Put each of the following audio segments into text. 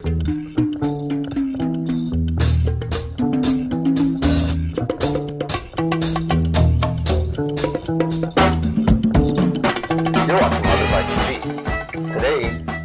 You're watching loveadvicetv. Today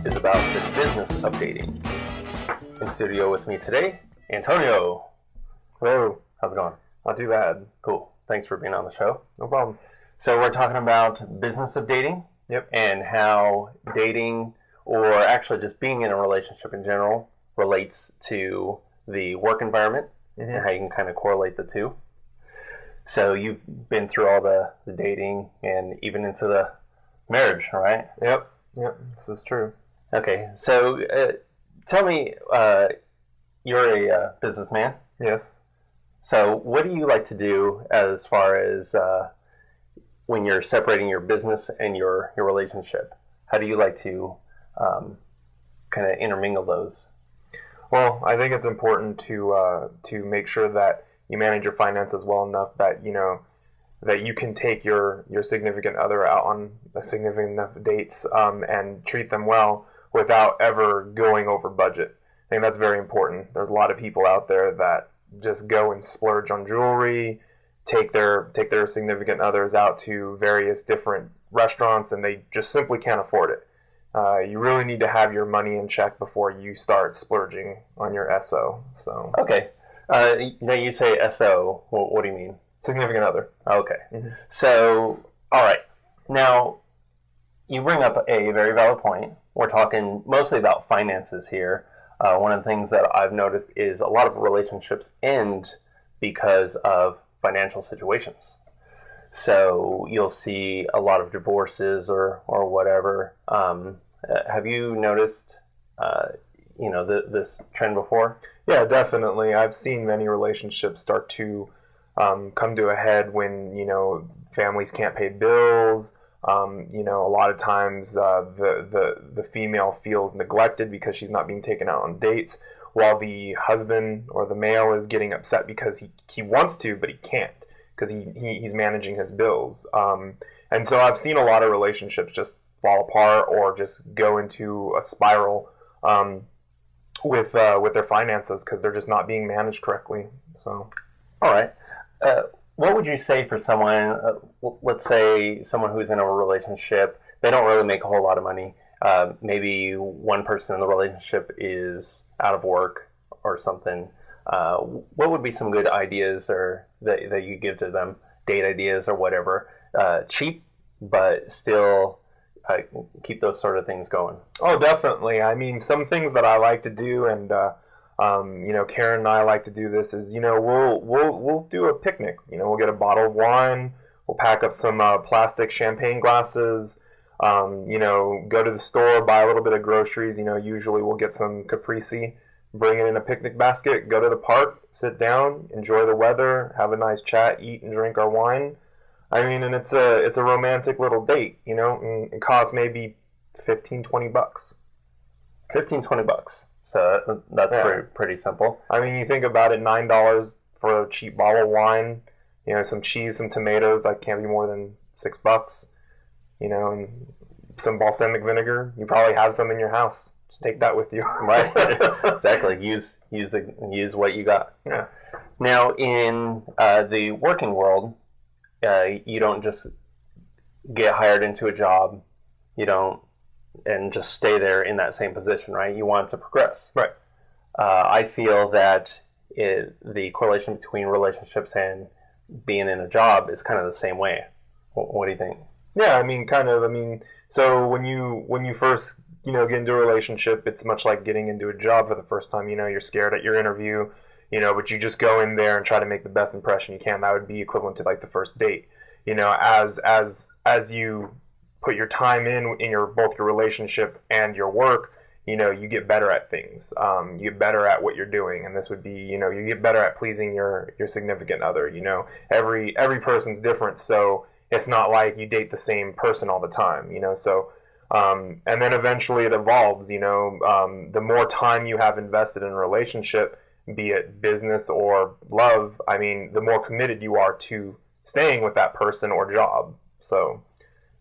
is about the business of dating. In studio with me today, Antonio. Hello. How's it going? Not too bad. Cool. Thanks for being on the show. No problem. So we're talking about business of dating. Yep. And how dating, or actually just being in a relationship in general, relates to the work environment, and how you can kind of correlate the two. So you've been through all the dating and even into the marriage, right? Yep. This is true. Okay. So tell me, you're a businessman. Yes. So what do you like to do as far as when you're separating your business and your relationship? How do you like to kind of intermingle those? Well, I think it's important to make sure that you manage your finances well enough that that you can take your significant other out on a significant enough dates and treat them well without ever going over budget. I think that's very important. There's a lot of people out there that just go and splurge on jewelry, take their significant others out to various different restaurants, and they just simply can't afford it. You really need to have your money in check before you start splurging on your SO. So okay. Now you say SO. What do you mean? Significant other. Okay. So, all right. Now, you bring up a very valid point. We're talking mostly about finances here. One of the things that I've noticed is a lot of relationships end because of financial situations. So you'll see a lot of divorces or whatever. Have you noticed, this trend before? Yeah, definitely. I've seen many relationships start to come to a head when families can't pay bills. A lot of times the female feels neglected because she's not being taken out on dates, while the husband or the male is getting upset because he wants to, but he can't because he's managing his bills. And so I've seen a lot of relationships just fall apart or just go into a spiral with their finances because they're just not being managed correctly. So, all right. What would you say for someone, let's say someone who's in a relationship, they don't really make a whole lot of money. Maybe one person in the relationship is out of work or something. What would be some good ideas or that you give to them, date ideas or whatever, cheap, but still keep those sort of things going? Oh, definitely. I mean, some things that I like to do, and Karen and I like to do this, is we'll do a picnic. We'll get a bottle of wine, we'll pack up some plastic champagne glasses, go to the store, buy a little bit of groceries. Usually we'll get some Caprese, bring it in a picnic basket, go to the park, sit down, enjoy the weather, have a nice chat, eat and drink our wine. I mean, and it's a romantic little date, and it costs maybe $15-20. $15-20. So that's pretty simple. I mean, you think about it, $9 for a cheap bottle of wine, some cheese, some tomatoes, that can't be more than $6, and some balsamic vinegar. You probably have some in your house. Just take that with you. Right. Exactly. Use what you got. Yeah. Now, in the working world, you don't just get hired into a job. You don't and just stay there in that same position, right? You want to progress. Right. I feel that the correlation between relationships and being in a job is kind of the same way. What do you think? Yeah, I mean, kind of. I mean, so when you first get into a relationship, it's much like getting into a job for the first time. You're scared at your interview, but you just go in there and try to make the best impression you can. That would be equivalent to like the first date. As you put your time in both your relationship and your work, you get better at things. You get better at what you're doing, and this would be, you get better at pleasing your significant other. Every person's different, so it's not like you date the same person all the time. So and then eventually it evolves. The more time you have invested in a relationship, be it business or love, I mean, the more committed you are to staying with that person or job. So,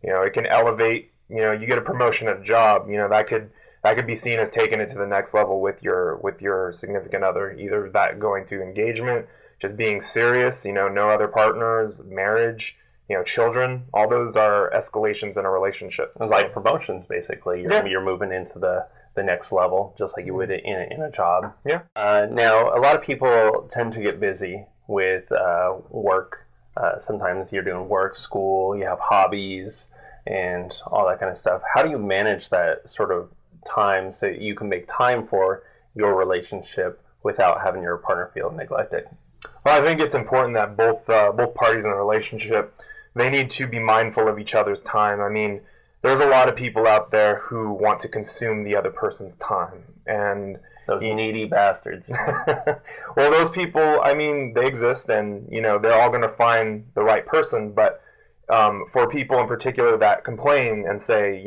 it can elevate, you get a promotion at a job, that could be seen as taking it to the next level with your significant other. Either that going to engagement, just being serious, no other partners, marriage, children. All those are escalations in a relationship. It's like promotions, basically. You're moving into the next level, just like you would in a job. Yeah. Now, a lot of people tend to get busy with work. Sometimes you're doing work, school, you have hobbies, and all that kind of stuff. How do you manage that sort of time so you can make time for your relationship without having your partner feel neglected? Well, I think it's important that both parties in the relationship, they need to be mindful of each other's time. I mean, there's a lot of people out there who want to consume the other person's time, and those needy bastards. Well, those people, I mean, they exist, and they're all going to find the right person. But for people in particular that complain and say,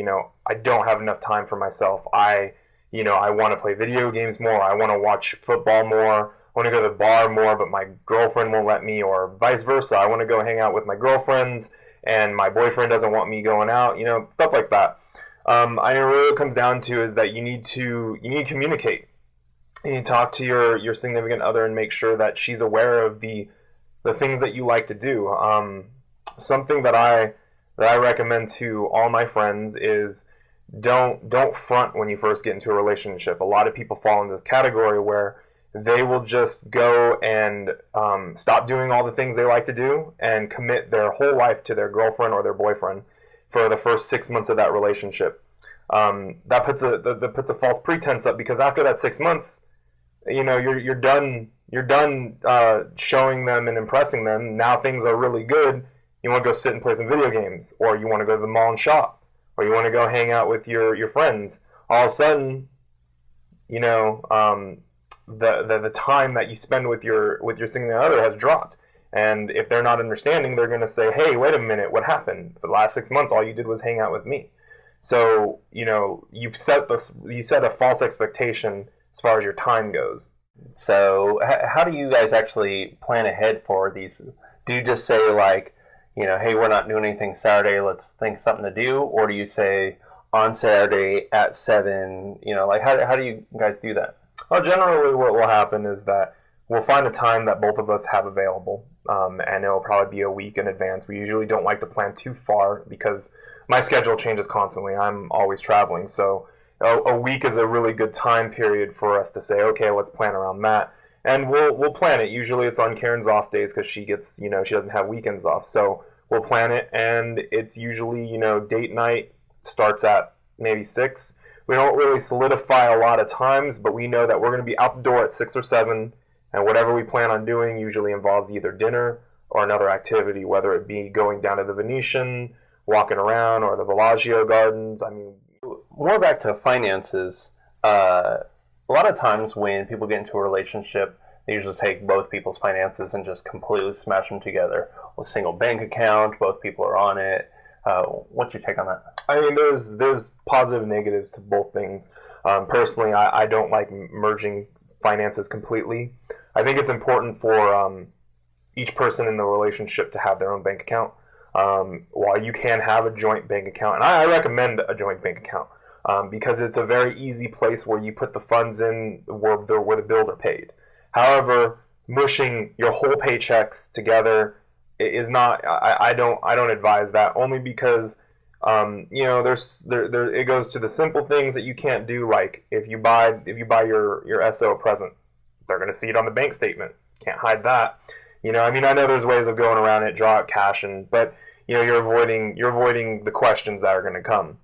I don't have enough time for myself. I want to play video games more. I want to watch football more. I want to go to the bar more, but my girlfriend won't let me, or vice versa. I want to go hang out with my girlfriends, and my boyfriend doesn't want me going out. Stuff like that. I know what it comes down to is that you need to communicate. You need to talk to your significant other and make sure that she's aware of the things that you like to do. Something that I recommend to all my friends is don't front when you first get into a relationship. A lot of people fall into this category where they will just go and stop doing all the things they like to do and commit their whole life to their girlfriend or their boyfriend for the first 6 months of that relationship. That puts a false pretense up, because after that 6 months, you're done showing them and impressing them. Now things are really good. You want to go sit and play some video games, or you want to go to the mall and shop, or you want to go hang out with your friends. All of a sudden, the time that you spend with your significant other has dropped. And if they're not understanding, they're going to say, hey, wait a minute, what happened? For the last 6 months, all you did was hang out with me. So, you set a false expectation as far as your time goes. So how do you guys actually plan ahead for these? Do you just say, like, hey, we're not doing anything Saturday, let's think something to do? Or do you say on Saturday at 7, like how do you guys do that? Well, generally what will happen is that we'll find a time that both of us have available, and it'll probably be a week in advance. We usually don't like to plan too far because my schedule changes constantly. I'm always traveling, so a week is a really good time period for us to say, okay, let's plan around that. And we'll plan it. Usually it's on Karen's off days because she gets, she doesn't have weekends off. So we'll plan it, and it's usually, date night starts at maybe 6. We don't really solidify a lot of times, but we know that we're going to be out the door at 6 or 7, and whatever we plan on doing usually involves either dinner or another activity, whether it be going down to the Venetian, walking around, or the Bellagio Gardens. I mean, more back to finances. A lot of times when people get into a relationship, they usually take both people's finances and just completely smash them together. With a single bank account, both people are on it. What's your take on that? I mean, there's positive and negatives to both things. Personally, I don't like merging finances completely. I think it's important for each person in the relationship to have their own bank account. While you can have a joint bank account, and I recommend a joint bank account because it's a very easy place where you put the funds in where the bills are paid. However, mushing your whole paychecks together is not. I don't advise that, only because it goes to the simple things that you can't do, like if you buy your SO a present, they're going to see it on the bank statement. Can't hide that. I mean, I know there's ways of going around it, draw out cash, but you're avoiding the questions that are going to come.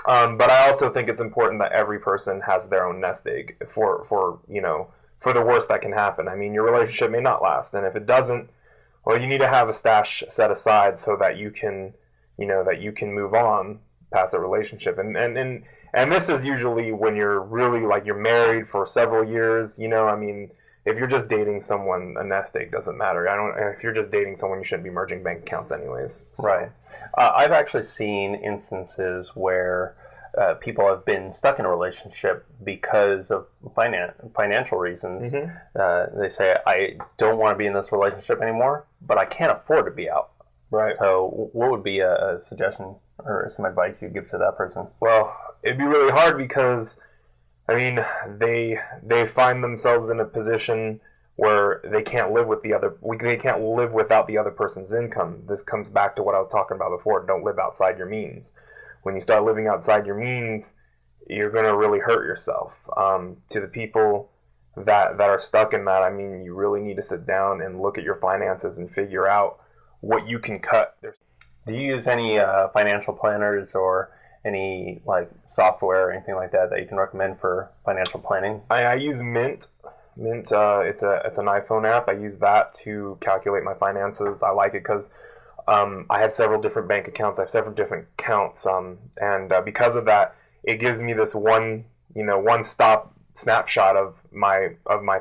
But I also think it's important that every person has their own nest egg for the worst that can happen. I mean, your relationship may not last, and if it doesn't, well, you need to have a stash set aside so that you can move on past the relationship. And this is usually when you're really, like, you're married for several years. I mean, if you're just dating someone, a nest egg doesn't matter. If you're just dating someone, you shouldn't be merging bank accounts anyways. So. Right. I've actually seen instances where people have been stuck in a relationship because of financial reasons. Mm-hmm. They say, I don't want to be in this relationship anymore, but I can't afford to be out. Right. So what would be a suggestion or some advice you'd give to that person? Well, it'd be really hard because, I mean, they find themselves in a position where they can't live without the other person's income. This comes back to what I was talking about before. Don't live outside your means. When you start living outside your means, you're going to really hurt yourself. To the people that are stuck in that, I mean, you really need to sit down and look at your finances and figure out what you can cut. Do you use any financial planners or any like software or anything like that you can recommend for financial planning? I use Mint. Mint, it's an iPhone app. I use that to calculate my finances. I like it because I have several different bank accounts. I have several different accounts, and because of that, it gives me this one-stop snapshot of my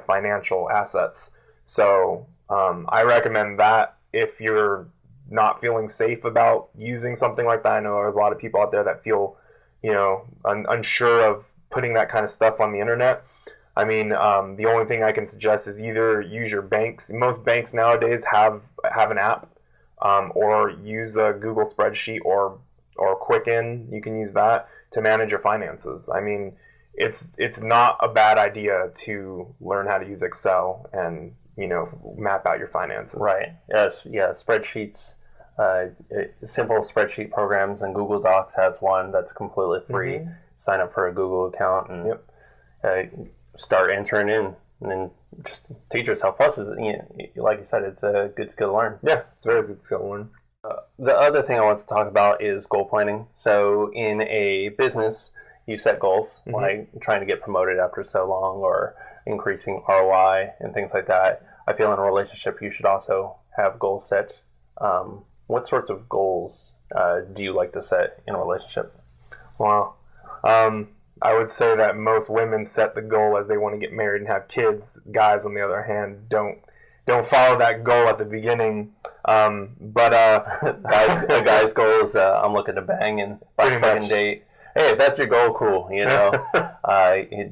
financial assets. So I recommend that if you're not feeling safe about using something like that. I know there's a lot of people out there that feel, unsure of putting that kind of stuff on the internet. I mean, the only thing I can suggest is either use your banks. Most banks nowadays have an app, or use a Google spreadsheet or Quicken. You can use that to manage your finances. I mean, it's not a bad idea to learn how to use Excel and map out your finances. Right. Yes. Yeah. Spreadsheets. Simple spreadsheet programs, and Google Docs has one that's completely free. Mm-hmm. Sign up for a Google account and start entering in, and then just teach yourself. Plus, like you said, it's a good skill to learn. Yeah, it's a very good skill to learn. The other thing I want to talk about is goal planning. So in a business, you set goals, mm-hmm. like trying to get promoted after so long or increasing ROI and things like that. I feel in a relationship, you should also have goals set. What sorts of goals do you like to set in a relationship? Well, I would say that most women set the goal as they want to get married and have kids. Guys, on the other hand, don't follow that goal at the begining. But a guy's goal is I'm looking to bang and by second date. Hey, if that's your goal, cool. You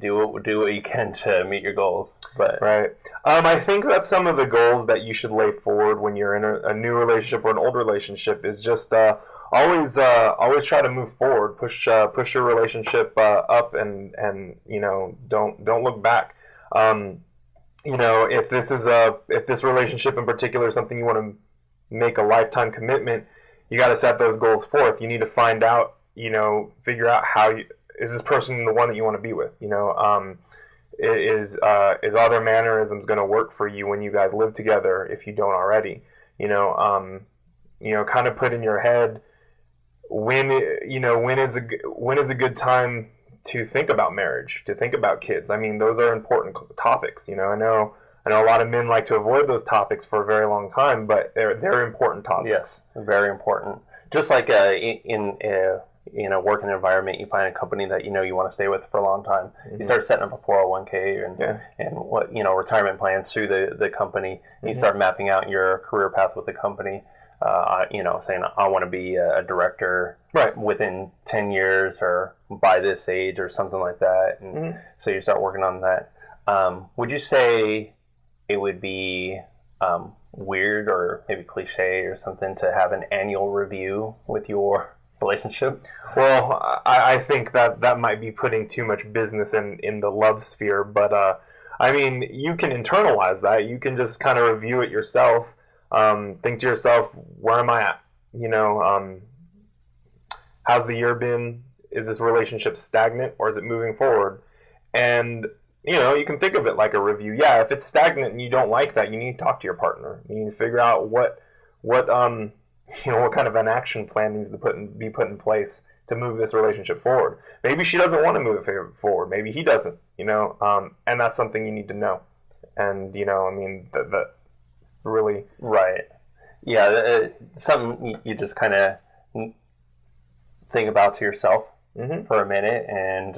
do what you can to meet your goals. But right. I think that some of the goals that you should lay forward when you're in a new relationship or an old relationship is just always try to move forward, push your relationship up, and don't look back. If this relationship in particular is something you want to make a lifetime commitment, you got to set those goals forth. You need to find out, figure out is this person the one that you want to be with? Is all their mannerisms going to work for you when you guys live together if you don't already? Kind of put in your head when is a good time to think about marriage, to think about kids. I mean, those are important topics. I know a lot of men like to avoid those topics for a very long time, but they're important topics. Yes, very important. Just like in a working environment, you find a company that you want to stay with for a long time. Mm-hmm. You start setting up a 401k and what retirement plans through the company. Mm-hmm. You start mapping out your career path with the company. Saying I want to be a director within 10 years or by this age or something like that. And mm-hmm. so you start working on that. Would you say it would be weird or maybe cliche or something to have an annual review with your relationship? Well, I think that might be putting too much business in the love sphere, but I mean, you can internalize that. You can just kind of review it yourself. Think to yourself, where am I at? How's the year been? Is this relationship stagnant or is it moving forward? And you can think of it like a review. Yeah, if it's stagnant and you don't like that, you need to talk to your partner. You need to figure out what kind of an action plan needs to be put in place to move this relationship forward. Maybe she doesn't want to move it forward. Maybe he doesn't. And that's something you need to know. And that really right. Yeah, something you just kind of think about to yourself mm-hmm. for a minute, and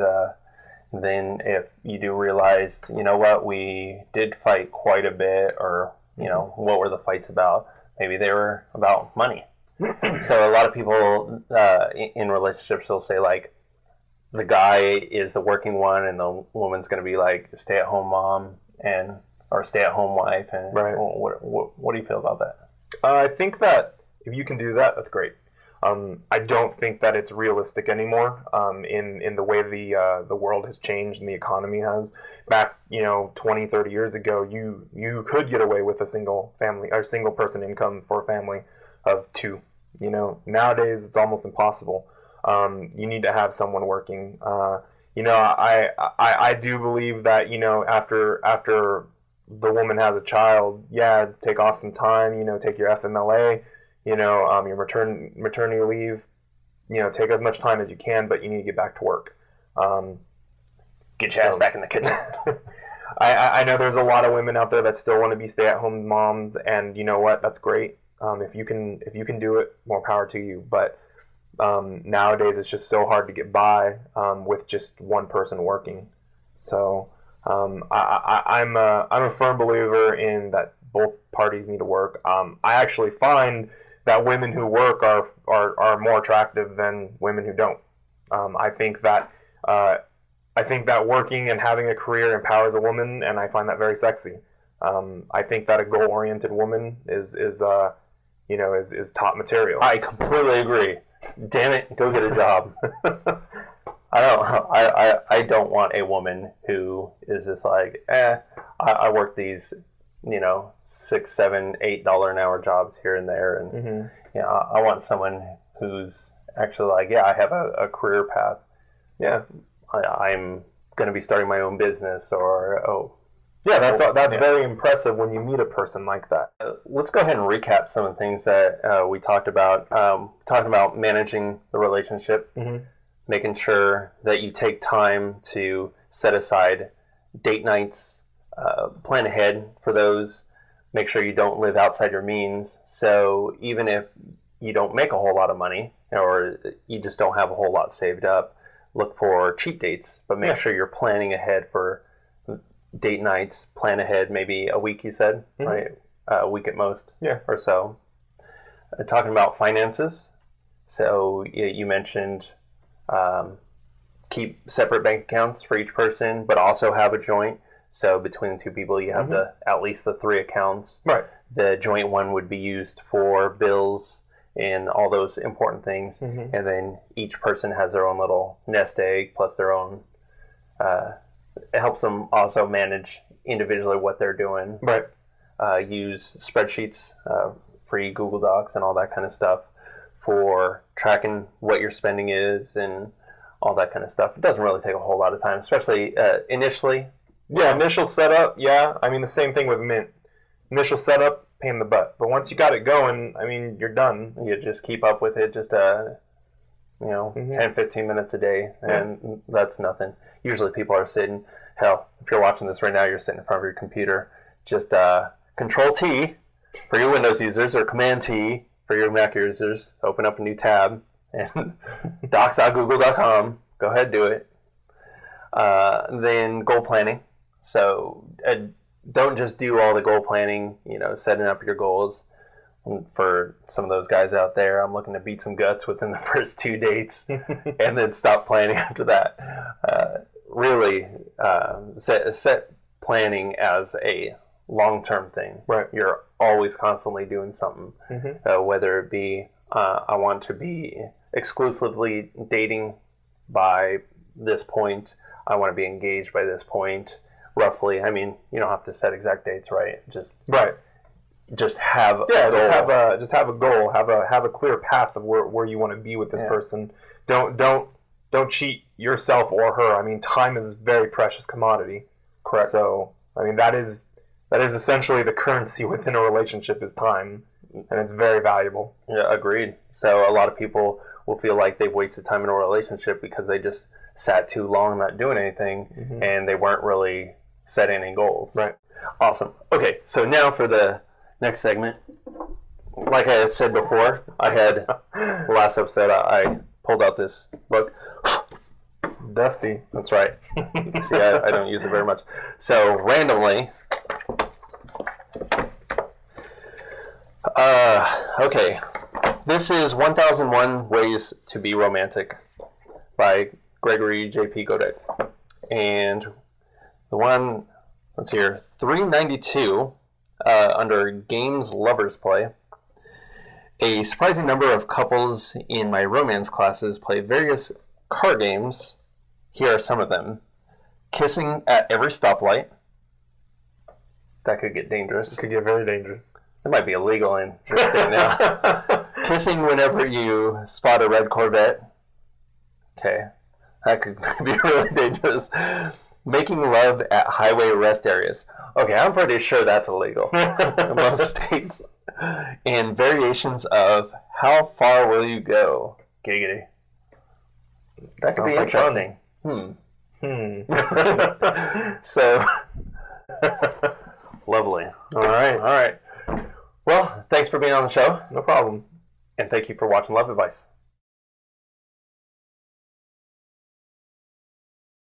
then if you do realize, what, we did fight quite a bit, or what were the fights about? Maybe they were about money. So a lot of people in relationships will say, like, the guy is the working one and the woman's going to be like a stay-at-home mom or stay-at-home wife. And right. What do you feel about that? I think that if you can do that, that's great. I don't think that it's realistic anymore in the way the world has changed and the economy has. Back 20, 30 years ago, you could get away with a single family or single person income for a family of two. Nowadays it's almost impossible. You need to have someone working. I do believe that after the woman has a child, yeah, take off some time. Take your FMLA. Your maternity leave, take as much time as you can, but you need to get back to work. Get your ass back in the kitchen. I know there's a lot of women out there that still want to be stay-at-home moms, and you know what? That's great. If you can do it, more power to you. But nowadays, it's just so hard to get by with just one person working. So I'm a firm believer in that both parties need to work. I actually find that women who work are more attractive than women who don't. I think that working and having a career empowers a woman, and I find that very sexy. I think that a goal-oriented woman is top material. I completely agree. Damn it, go get a job. I don't want a woman who is just like, I work these $6, $7, $8 an hour jobs here and there, and I want someone who's actually like, yeah, I have a career path. Yeah, I'm going to be starting my own business, or that's very impressive when you meet a person like that. Let's go ahead and recap some of the things that we talked about. Talking about managing the relationship, making sure that you take time to set aside date nights. Plan ahead for those. Make sure you don't live outside your means. So even if you don't make a whole lot of money, or you just don't have a whole lot saved up, look for cheap dates. But make sure you're planning ahead for date nights. Plan ahead maybe a week, you said, right? A week at most, or so. Talking about finances. So you mentioned keep separate bank accounts for each person, but also have a joint. So between the two people, you have at least the 3 accounts. Right. The joint one would be used for bills and all those important things. And then each person has their own little nest egg plus their own. It helps them also manage individually what they're doing. Right. Use spreadsheets, free Google Docs and all that kind of stuff for tracking what your spending is and all that kind of stuff. It doesn't really take a whole lot of time, especially initially. Yeah, initial setup, I mean, the same thing with Mint. Initial setup, pain in the butt. But once you got it going, I mean, you're done. You just keep up with it, just 10, 15 minutes a day, and that's nothing. Usually people are sitting, hell, if you're watching this right now, you're sitting in front of your computer. Just Control-T for your Windows users, or Command-T for your Mac users. Open up a new tab, and docs.google.com. Go ahead, do it. Then goal planning. So don't just do all the goal planning, setting up your goals. For some of those guys out there, I'm looking to beat some guts within the first 2 dates and then stop planning after that. Really set planning as a long-term thing. Right. You're always constantly doing something, whether it be I want to be exclusively dating by this point. I want to be engaged by this point, roughly. I mean, you don't have to set exact dates, right? Just have a goal. Just have a goal. Have a clear path of where you want to be with this person. Don't cheat yourself or her. I mean, time is a very precious commodity. Correct. So I mean, that is essentially the currency within a relationship is time, and it's very valuable. Yeah, agreed. So a lot of people will feel like they've wasted time in a relationship because they just sat too long not doing anything, and they weren't really setting any goals. Right. Awesome. Okay, so now for the next segment. Like I had said before, last episode, I pulled out this book. Dusty. That's right. You can see I don't use it very much. So randomly, okay, this is 1001 Ways to Be Romantic by Gregory J.P. Godet. And the one, let's hear, 392 under Games Lovers Play. A surprising number of couples in my romance classes play various card games. Here are some of them. Kissing at every stoplight. That could get dangerous. It could get very dangerous. It might be illegal in this state now. Kissing whenever you spot a red Corvette. Okay. That could be really dangerous. Making love at highway rest areas. Okay, I'm pretty sure that's illegal in most states. And variations of how far will you go? Giggity. That could be interesting. So, lovely. All right. Well, thanks for being on the show. No problem. And thank you for watching Love Advice.